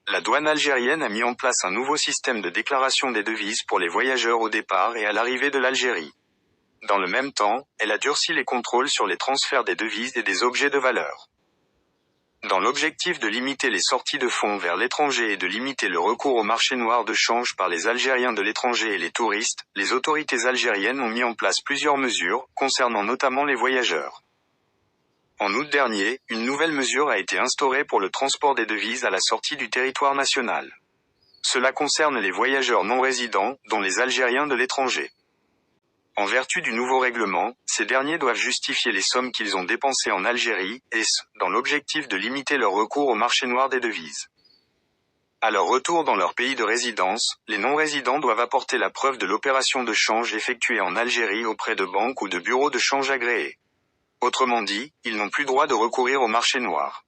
La douane algérienne a mis en place un nouveau système de déclaration des devises pour les voyageurs au départ et à l'arrivée de l'Algérie. Dans le même temps, elle a durci les contrôles sur les transferts des devises et des objets de valeur. Dans l'objectif de limiter les sorties de fonds vers l'étranger et de limiter le recours au marché noir de change par les Algériens de l'étranger et les touristes, les autorités algériennes ont mis en place plusieurs mesures, concernant notamment les voyageurs. En août dernier, une nouvelle mesure a été instaurée pour le transport des devises à la sortie du territoire national. Cela concerne les voyageurs non résidents, dont les Algériens de l'étranger. En vertu du nouveau règlement, ces derniers doivent justifier les sommes qu'ils ont dépensées en Algérie, et ce, dans l'objectif de limiter leur recours au marché noir des devises. À leur retour dans leur pays de résidence, les non-résidents doivent apporter la preuve de l'opération de change effectuée en Algérie auprès de banques ou de bureaux de change agréés. Autrement dit, ils n'ont plus droit de recourir au marché noir.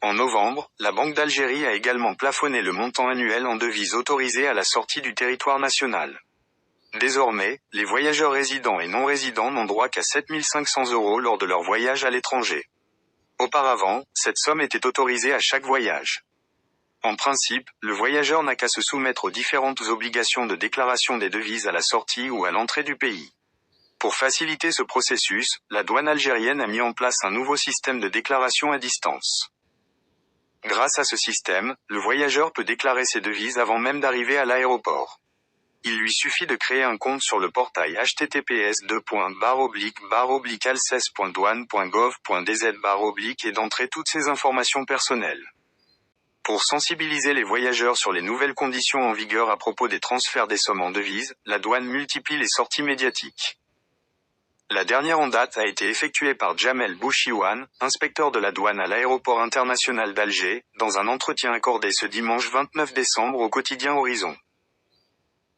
En novembre, la Banque d'Algérie a également plafonné le montant annuel en devises autorisées à la sortie du territoire national. Désormais, les voyageurs résidents et non-résidents n'ont droit qu'à 7 500 € lors de leur voyage à l'étranger. Auparavant, cette somme était autorisée à chaque voyage. En principe, le voyageur n'a qu'à se soumettre aux différentes obligations de déclaration des devises à la sortie ou à l'entrée du pays. Pour faciliter ce processus, la douane algérienne a mis en place un nouveau système de déclaration à distance. Grâce à ce système, le voyageur peut déclarer ses devises avant même d'arriver à l'aéroport. Il lui suffit de créer un compte sur le portail https://alces.douane.gov.dz/ et d'entrer toutes ses informations personnelles. Pour sensibiliser les voyageurs sur les nouvelles conditions en vigueur à propos des transferts des sommes en devises, la douane multiplie les sorties médiatiques. La dernière en date a été effectuée par Jamel Bouchiouane, inspecteur de la douane à l'aéroport international d'Alger, dans un entretien accordé ce dimanche 29 décembre au quotidien Horizon.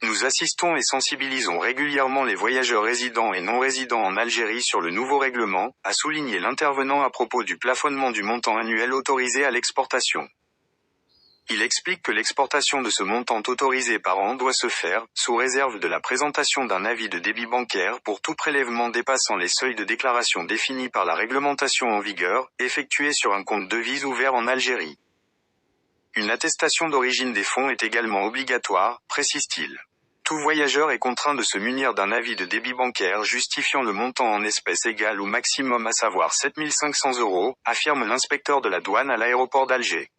Nous assistons et sensibilisons régulièrement les voyageurs résidents et non résidents en Algérie sur le nouveau règlement, a souligné l'intervenant à propos du plafonnement du montant annuel autorisé à l'exportation. Il explique que l'exportation de ce montant autorisé par an doit se faire, sous réserve de la présentation d'un avis de débit bancaire pour tout prélèvement dépassant les seuils de déclaration définis par la réglementation en vigueur, effectué sur un compte devise ouvert en Algérie. Une attestation d'origine des fonds est également obligatoire, précise-t-il. Tout voyageur est contraint de se munir d'un avis de débit bancaire justifiant le montant en espèces égal ou maximum à savoir 7 500 €, affirme l'inspecteur de la douane à l'aéroport d'Alger.